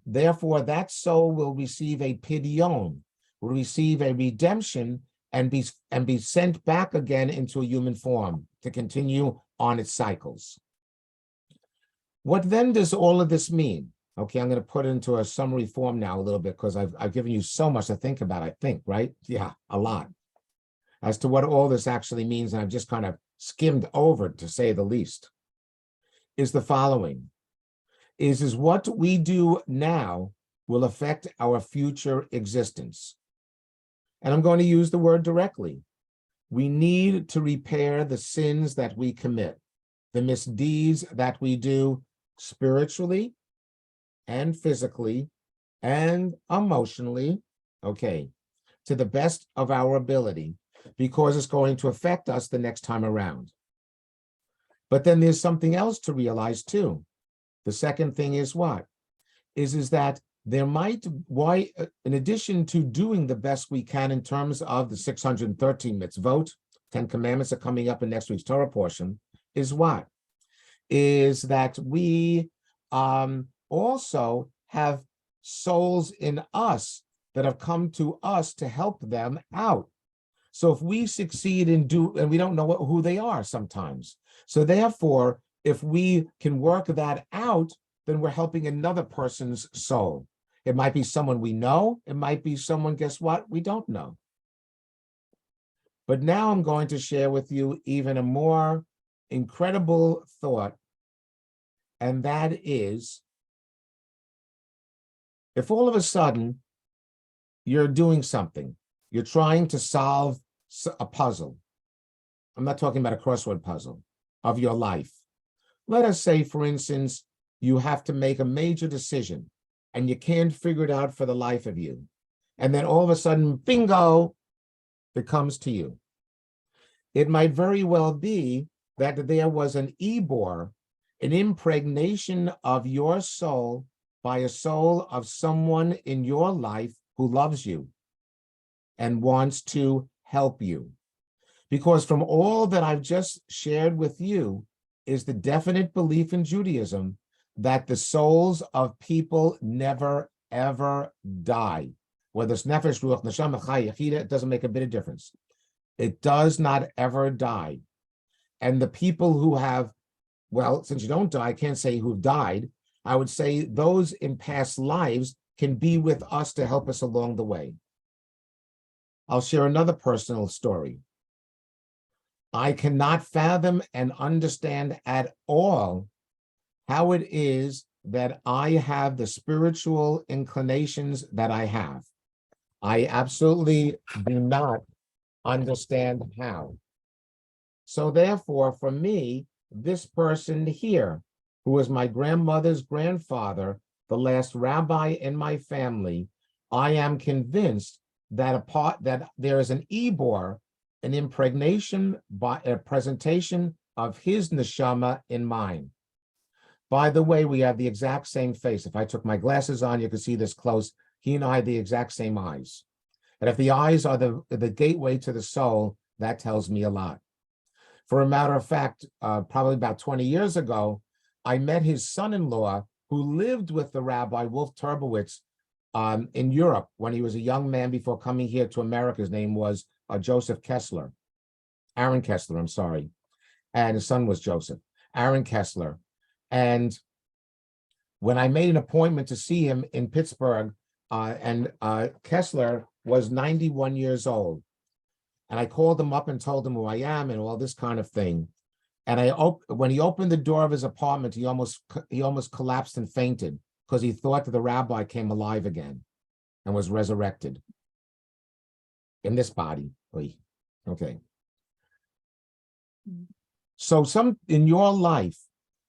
therefore that soul will receive a pidyon, will receive a redemption and be sent back again into a human form to continue on its cycles. What then does all of this mean? Okay, I'm going to put it into a summary form now a little bit because I've given you so much to think about, I think, right? Yeah, a lot. As to what all this actually means, and I've just kind of skimmed over, to say the least, is the following. Is what we do now will affect our future existence. And I'm going to use the word directly. We need to repair the sins that we commit, the misdeeds that we do spiritually and physically and emotionally, okay, to the best of our ability, because it's going to affect us the next time around. But then there's something else to realize too. The second thing is what? Is that there might, why, in addition to doing the best we can in terms of the 613 mitzvot, 10 commandments are coming up in next week's Torah portion, is what? Is that we also have souls in us that have come to us to help them out. So if we succeed in and we don't know who they are sometimes. So therefore, if we can work that out, then we're helping another person's soul. It might be someone we know. It might be someone, guess what? We don't know. But now I'm going to share with you even a more incredible thought. And that is, if all of a sudden you're doing something, you're trying to solve a puzzle. I'm not talking about a crossword puzzle of your life. Let us say, for instance, you have to make a major decision and you can't figure it out for the life of you. And then all of a sudden, bingo, it comes to you. It might very well be that there was an ibor, an impregnation of your soul by a soul of someone in your life who loves you and wants to help you. Because from all that I've just shared with you is the definite belief in Judaism that the souls of people never, ever die. Whether it's nefesh, ruach, neshama, chai, yechida, it doesn't make a bit of difference. It does not ever die. And the people who have, well, since you don't die, I can't say who've died. I would say those in past lives can be with us to help us along the way. I'll share another personal story. I cannot fathom and understand at all how it is that I have the spiritual inclinations that I have. I absolutely do not understand how. So therefore, for me, this person here, who was my grandmother's grandfather, the last rabbi in my family, I am convinced that that there is an ibor, an impregnation, by a presentation of his neshama in mine. By the way, we have the exact same face. If I took my glasses on, you could see this close. He and I have the exact same eyes. And if the eyes are the gateway to the soul, that tells me a lot. For a matter of fact, probably about 20 years ago, I met his son-in-law who lived with the Rabbi Wolf Turbowitz in Europe when he was a young man before coming here to America. His name was Joseph Kessler, Aaron Kessler, I'm sorry. And his son was Joseph, Aaron Kessler. And when I made an appointment to see him in Pittsburgh, Kessler was 91 years old. And I called him up and told him who I am and all this kind of thing. And when he opened the door of his apartment, he almost collapsed and fainted because he thought that the rabbi came alive again and was resurrected in this body. Okay. So in your life,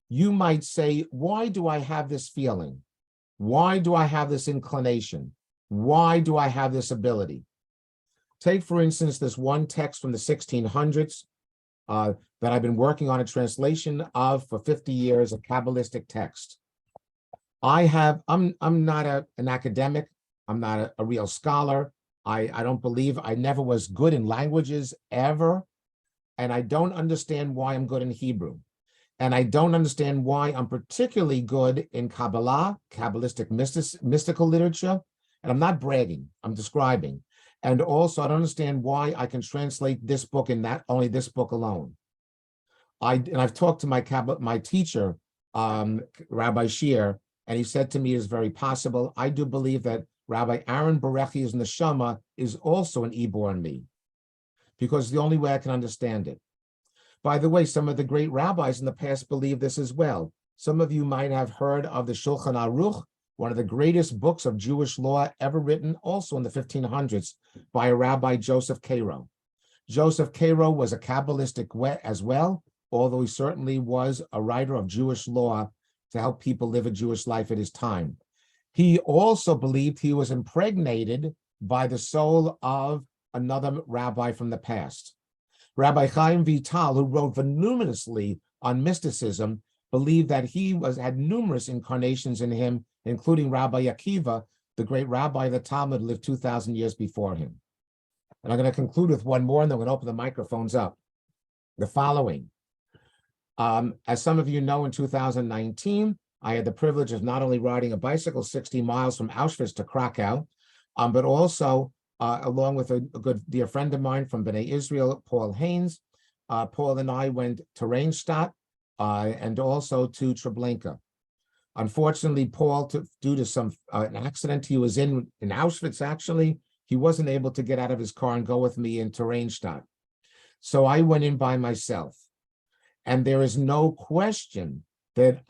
you might say, why do I have this feeling? Why do I have this inclination? Why do I have this ability? Take, for instance, this one text from the 1600s that I've been working on a translation of for 50 years, a Kabbalistic text. I'm not an academic. I'm not a real scholar. I don't believe, I never was good in languages ever. And I don't understand why I'm good in Hebrew. And I don't understand why I'm particularly good in Kabbalah, Kabbalistic mystical literature. And I'm not bragging, I'm describing. And also, I don't understand why I can translate this book and only this book alone. I've talked to my teacher, Rabbi Shear, and he said to me, it's very possible. I do believe that Rabbi Aaron Berechi's neshama is also an ibor in me, because the only way I can understand it. By the way, some of the great rabbis in the past believe this as well. Some of you might have heard of the Shulchan Aruch, one of the greatest books of Jewish law ever written, also in the 1500s, by a Rabbi Joseph Cairo. Joseph Cairo was a Kabbalistic as well, although he certainly was a writer of Jewish law to help people live a Jewish life at his time. He also believed he was impregnated by the soul of another rabbi from the past. Rabbi Chaim Vital, who wrote voluminously on mysticism, believed that he had numerous incarnations in him including Rabbi Akiva, the great rabbi of the Talmud, lived 2,000 years before him. And I'm going to conclude with one more, and then we're going to open the microphones up. The following. As some of you know, in 2019, I had the privilege of not only riding a bicycle 60 miles from Auschwitz to Krakow, but also, along with a good dear friend of mine from B'nai Israel, Paul Haynes, Paul and I went to Reinstadt and also to Treblinka. Unfortunately, Paul, due to some an accident he was in Auschwitz, actually, he wasn't able to get out of his car and go with me into Reinstadt. So I went in by myself. And there is no question that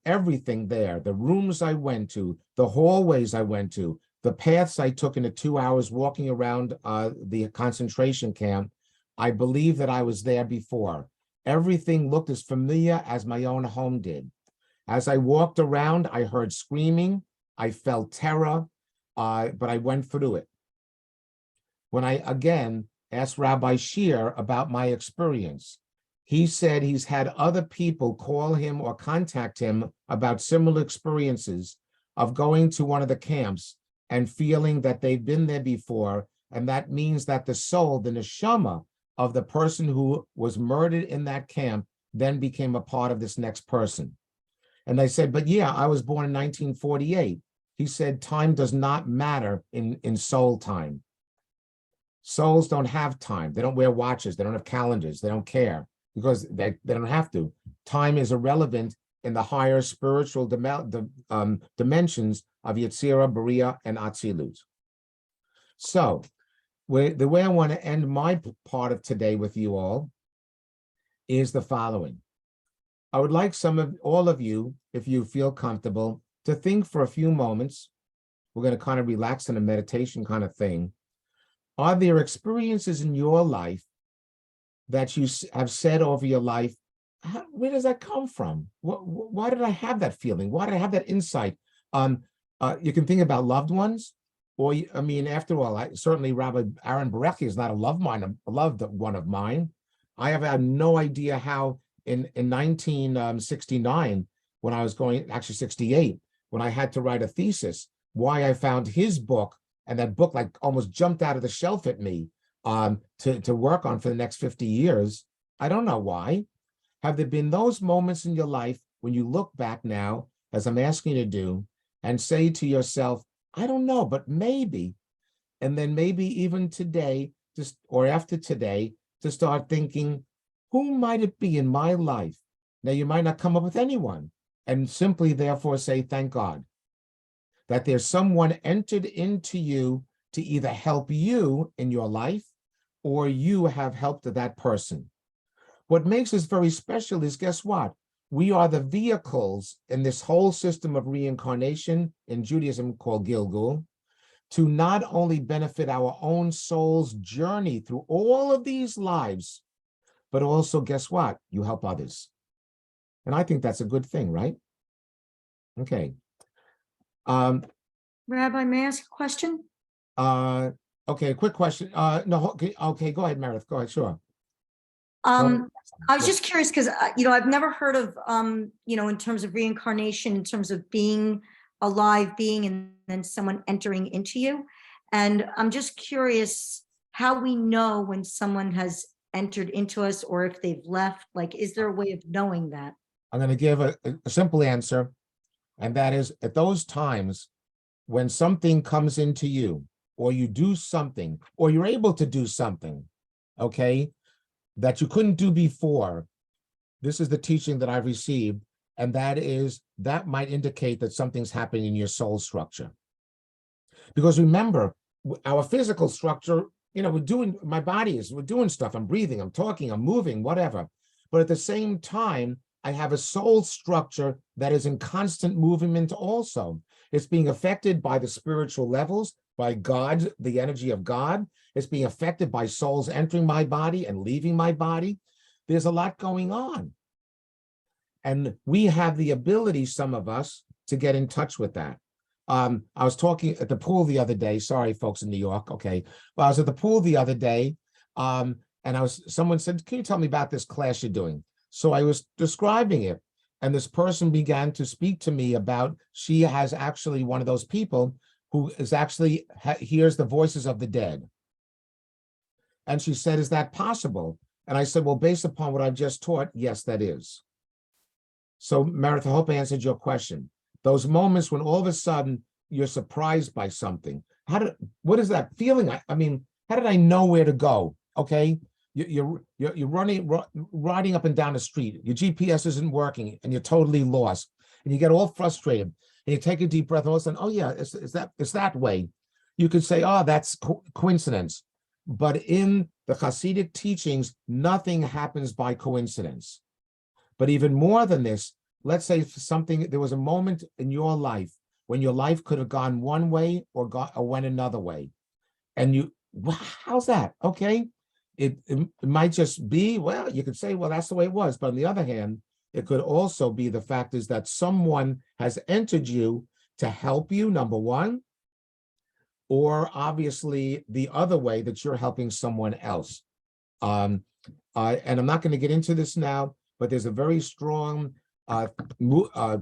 everything there, the rooms I went to, the hallways I went to, the paths I took in the 2 hours walking around the concentration camp, I believe that I was there before. Everything looked as familiar as my own home did. As I walked around, I heard screaming, I felt terror, but I went through it. When I again asked Rabbi Shear about my experience, he said he's had other people call him or contact him about similar experiences of going to one of the camps and feeling that they've been there before. And that means that the soul, the neshama of the person who was murdered in that camp then became a part of this next person. And I said, but yeah, I was born in 1948. He said, time does not matter in soul time. Souls don't have time. They don't wear watches. They don't have calendars. They don't care because they don't have to. Time is irrelevant in the higher spiritual dimensions of Yetzirah, Beriah, and Atzilut. So the way I want to end my part of today with you all is the following. I would like all of you, if you feel comfortable, to think for a few moments. We're going to kind of relax in a meditation kind of thing. Are there experiences in your life that you have said over your life, where does that come from? Why did I have that feeling? Why did I have that insight? You can think about loved ones, or I mean, after all, certainly Rabbi Aaron Berecki is not a loved one of mine. I have had no idea how in 1969, when I was going, actually 68, when I had to write a thesis, why I found his book, and that book like almost jumped out of the shelf at me to work on for the next 50 years. I don't know why. Have there been those moments in your life when you look back now, as I'm asking you to do, and say to yourself, I don't know, but maybe, and then maybe even today, or after today, to start thinking, who might it be in my life? Now, you might not come up with anyone, and simply therefore say, thank God, that there's someone entered into you to either help you in your life, or you have helped that person. What makes us very special is, guess what? We are the vehicles in this whole system of reincarnation in Judaism called Gilgul, to not only benefit our own soul's journey through all of these lives, but also, guess what? You help others. And I think that's a good thing, right? Okay. Rabbi, may I ask a question? Okay, quick question. No, okay, go ahead, Meredith. Go ahead, sure. I was just curious because, I've never heard of, in terms of reincarnation, in terms of being a live being and then someone entering into you. And I'm just curious how we know when someone has entered into us or if they've left. Like, is there a way of knowing that? I'm going to give a simple answer, and that is at those times when something comes into you, or you do something, or you're able to do something, okay, that you couldn't do before. This is the teaching that I've received, and that might indicate that something's happening in your soul structure. Because remember, our physical structure, we're doing stuff, I'm breathing, I'm talking, I'm moving, whatever. But at the same time, I have a soul structure that is in constant movement also. It's being affected by the spiritual levels, by God, the energy of God. It's being affected by souls entering my body and leaving my body. There's a lot going on. And we have the ability, some of us, to get in touch with that. I was talking at the pool the other day. Sorry, folks in New York. Okay. Well, I was at the pool the other day, and someone said, can you tell me about this class you're doing? So I was describing it. And this person began to speak to me about, she has actually one of those people who is actually hears the voices of the dead. And she said, is that possible? And I said, well, based upon what I've just taught, yes, that is. So Meredith, I hope I answered your question. Those moments when all of a sudden you're surprised by something. What is that feeling? I mean, how did I know where to go? Okay. You're riding up and down the street. Your GPS isn't working and you're totally lost. And you get all frustrated. And you take a deep breath and all of a sudden, oh yeah, it's that way. You could say, oh, that's coincidence. But in the Hasidic teachings, nothing happens by coincidence. But even more than this, let's say there was a moment in your life when your life could have gone one way or went another way. And how's that? Okay. It might just be, well, you could say, well, that's the way it was. But on the other hand, it could also be the fact is that someone has entered you to help you, number one, or obviously the other way that you're helping someone else. And I'm not going to get into this now, but there's a very strong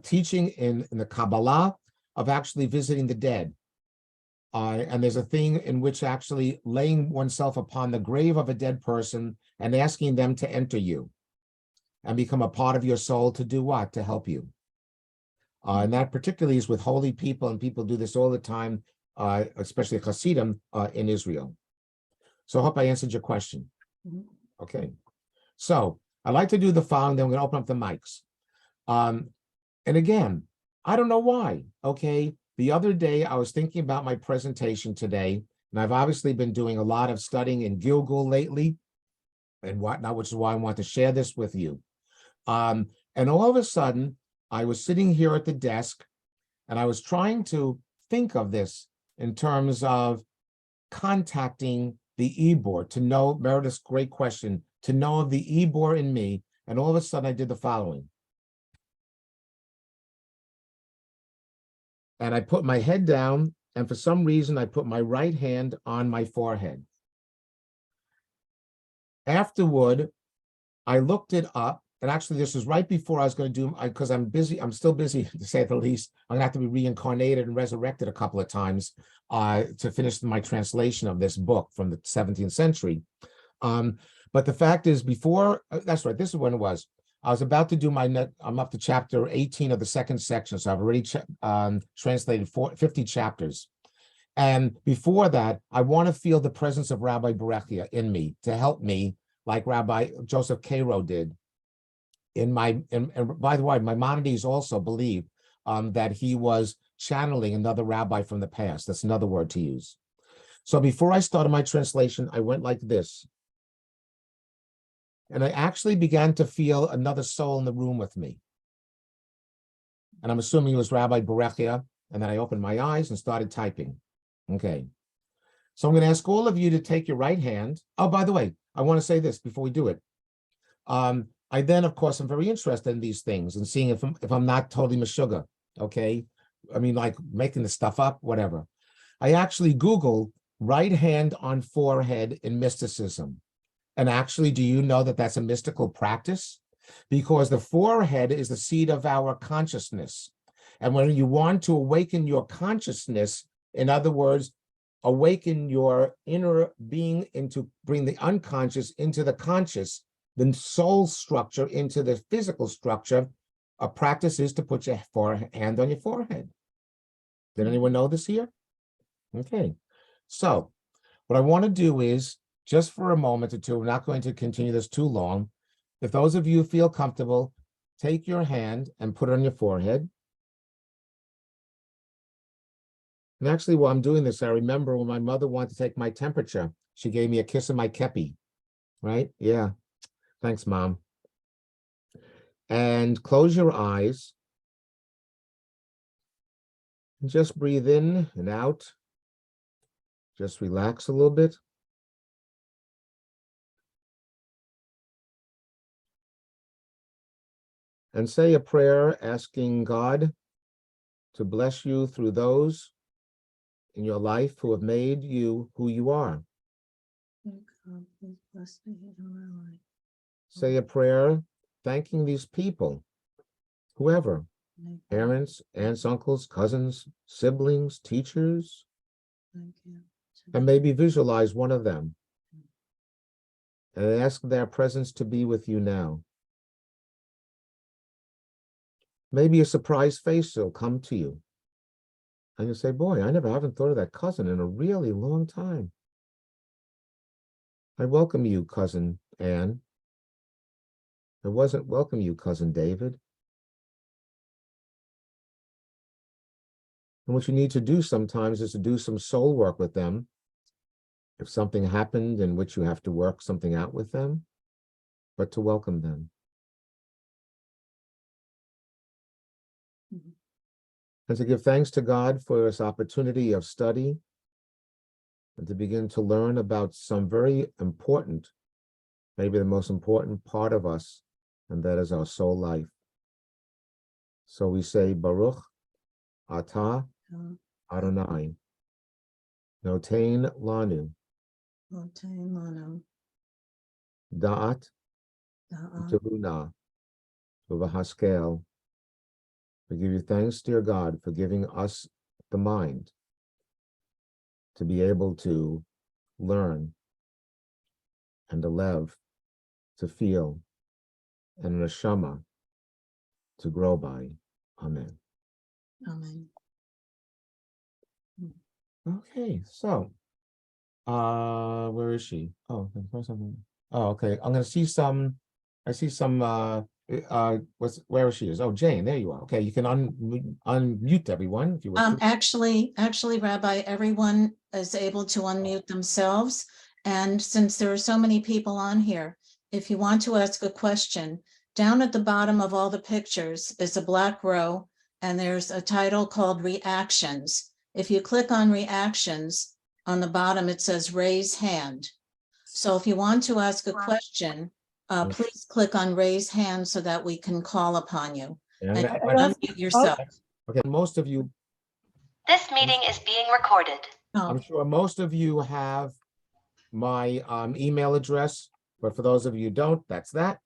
teaching in the Kabbalah of actually visiting the dead. And there's a thing in which actually laying oneself upon the grave of a dead person and asking them to enter you and become a part of your soul to do what? To help you. And that particularly is with holy people, and people do this all the time, especially Hasidim in Israel. So I hope I answered your question. Okay. So I'd like to do the following, then we're going to open up the mics. And again, I don't know why, okay? The other day, I was thinking about my presentation today, and I've obviously been doing a lot of studying in Gilgul lately and whatnot, which is why I want to share this with you. And all of a sudden, I was sitting here at the desk, and I was trying to think of this in terms of contacting the Ibor, to know, Meredith's great question, to know of the Ibor in me, and all of a sudden I did the following. And I put my head down, and for some reason, I put my right hand on my forehead. Afterward, I looked it up, and actually this was right before I was going to do, because I'm still busy to say the least. I'm going to have to be reincarnated and resurrected a couple of times to finish my translation of this book from the 17th century. But the fact is, that's right, this is when it was. I was about to do I'm up to chapter 18 of the second section, so I've already translated 50 chapters. And before that, I want to feel the presence of Rabbi Berechia in me to help me, like Rabbi Joseph Cairo did. And by the way, Maimonides also believed that he was channeling another rabbi from the past. That's another word to use. So before I started my translation, I went like this. And I actually began to feel another soul in the room with me. And I'm assuming it was Rabbi Berechia. And then I opened my eyes and started typing. Okay. So I'm going to ask all of you to take your right hand. Oh, by the way, I want to say this before we do it. I then, of course, I'm very interested in these things and seeing if I'm not totally meshuggah. Okay. I mean, like making the stuff up, whatever. I actually Googled right hand on forehead in mysticism. And actually, do you know that that's a mystical practice? Because the forehead is the seat of our consciousness. And when you want to awaken your consciousness, in other words, awaken your inner being bring the unconscious into the conscious, the soul structure into the physical structure, a practice is to put your hand on your forehead. Did anyone know this here? Okay. So what I want to do is, just for a moment or two, we're not going to continue this too long. If those of you feel comfortable, take your hand and put it on your forehead. And actually, while I'm doing this, I remember when my mother wanted to take my temperature, she gave me a kiss of my kepi, right? Yeah. Thanks, Mom. And close your eyes. And just breathe in and out. Just relax a little bit. And say a prayer asking God to bless you through those in your life who have made you who you are. Say a prayer thanking these people whoever, parents, aunts, uncles, cousins, siblings, teachers, and maybe visualize one of them and ask their presence to be with you now. Maybe a surprise face will come to you. And you say, boy, I haven't thought of that cousin in a really long time. I welcome you, cousin Anne. I welcome you, cousin David. And what you need to do sometimes is to do some soul work with them. If something happened in which you have to work something out with them, but to welcome them. And to give thanks to God for this opportunity of study and to begin to learn about some very important, maybe the most important part of us, and that is our soul life. So we say, Baruch Atah Adonai, Notein Lanu, Da'at Tevuna, Uvahaskel. We give you thanks, dear God, for giving us the mind to be able to learn and a lev to feel and a neshama to grow by. Amen. Amen. Okay, so where is she? Oh, okay. I'm gonna see some. I see some. Where she is? Oh, Jane, there you are. Okay, you can unmute everyone if you wish to. Actually, Rabbi, everyone is able to unmute themselves. And since there are so many people on here, if you want to ask a question, down at the bottom of all the pictures is a black row, and there's a title called Reactions. If you click on Reactions, on the bottom it says Raise Hand. So if you want to ask a question, please click on Raise Hand so that we can call upon you. And unmute yourself. Okay, most of you. This meeting is being recorded. I'm sure most of you have my email address, but for those of you who don't, that's that.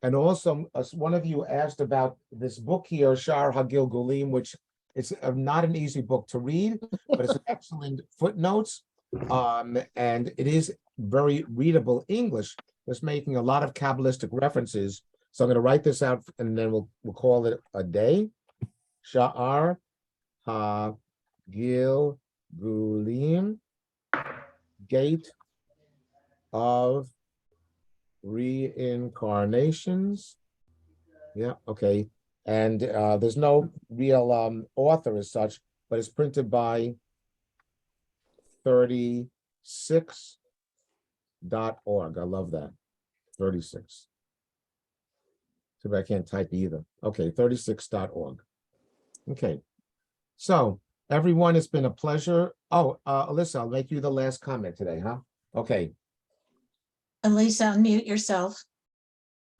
And also, one of you asked about this book here, Shar HaGilgulim, which is not an easy book to read, but it's an excellent footnotes, and it is very readable English. It's making a lot of Kabbalistic references. So I'm going to write this out, and then we'll call it a day. Sha'ar HaGilgulim, Gate of Reincarnations. Yeah, okay. And there's no real author as such, but it's printed by 36.org. I love that. 36. Too bad I can't type either. Okay, 36.org. Okay. So everyone, it's been a pleasure. Oh, Alyssa, I'll make you the last comment today, huh? Okay. Elisa, unmute yourself.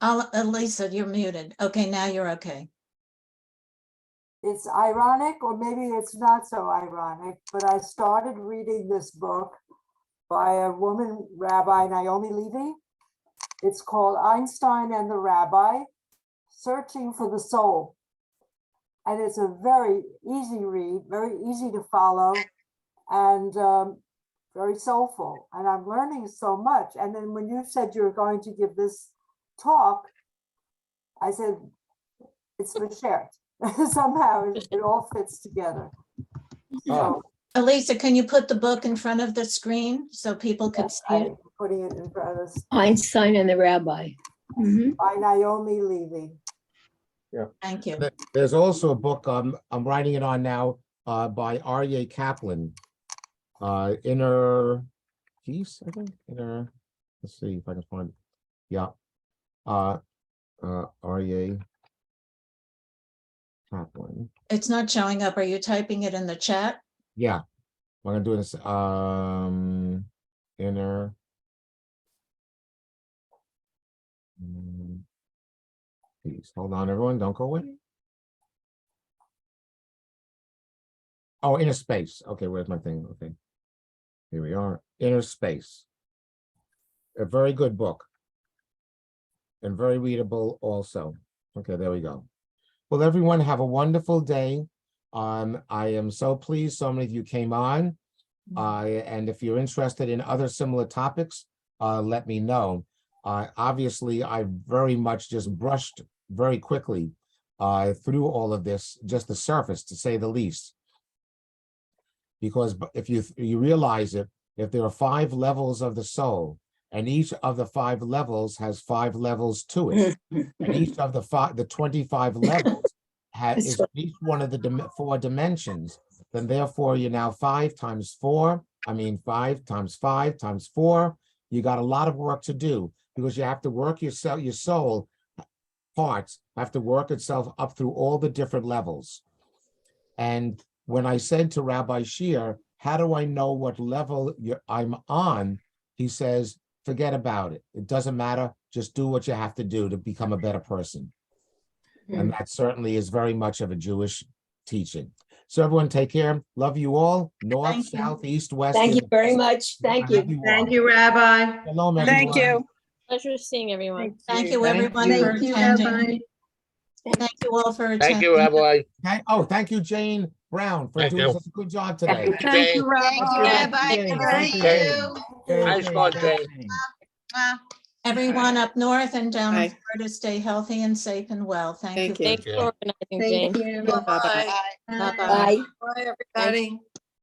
Elisa, you're muted. Okay, now you're okay. It's ironic, or maybe it's not so ironic, but I started reading this book by a woman, Rabbi Naomi Levy. It's called Einstein and the Rabbi, Searching for the Soul. And it's a very easy read, very easy to follow, and very soulful. And I'm learning so much. And then when you said you were going to give this talk, I said, it's for shared. Somehow it all fits together. So, Elisa, can you put the book in front of the screen so people can see it? I'm putting it in front of us. Einstein and the Rabbi. By Naomi Levy. Yeah. Thank you. There's also a book I'm writing it on now by R.A. Kaplan, Inner Peace, I think. Let's see if I can find it. Yeah. R.A. Kaplan. It's not showing up. Are you typing it in the chat? Yeah. I'm gonna do this. Inner Peace. Hold on, everyone. Don't go away. Oh, Inner Space. Okay, where's my thing? Okay. Here we are. Inner Space. A very good book. And very readable also. Okay, there we go. Well, everyone have a wonderful day. I am so pleased so many of you came on. And if you're interested in other similar topics, let me know. Obviously, I very much just brushed very quickly through all of this, just the surface, to say the least. Because if you realize it, if there are 5 levels of the soul, and each of the 5 levels has 5 levels to it, and each of the 25 levels is each one of the 4 dimensions, then therefore you're now 5 times 4. I mean, 5 times 5 times 4. You got a lot of work to do, because you have to work your soul parts have to work itself up through all the different levels. And when I said to Rabbi Shear, how do I know what level I'm on? He says, forget about it. It doesn't matter. Just do what you have to do to become a better person. And that certainly is very much of a Jewish teaching. So everyone take care. Love you all. North, Thank you. south, east, west. Thank you very much. Thank you. Thank you, Rabbi. Shalom, Thank everyone. you. Pleasure seeing everyone. Thank you, Thank everyone, you. for attending. Thank you all for attending. Thank you, Rabbi. Thank you, Jane Brown, for Thank doing you. such a good job today. Thank you, Rabbi. Thank you, Okay. Jane. Nice one, Jane. Everyone up north and down in Bye. Florida, stay healthy and safe and well. Thank you. Thank you. Thanks you. for organizing, Jane. Bye-bye. Bye-bye. Bye. Bye, everybody.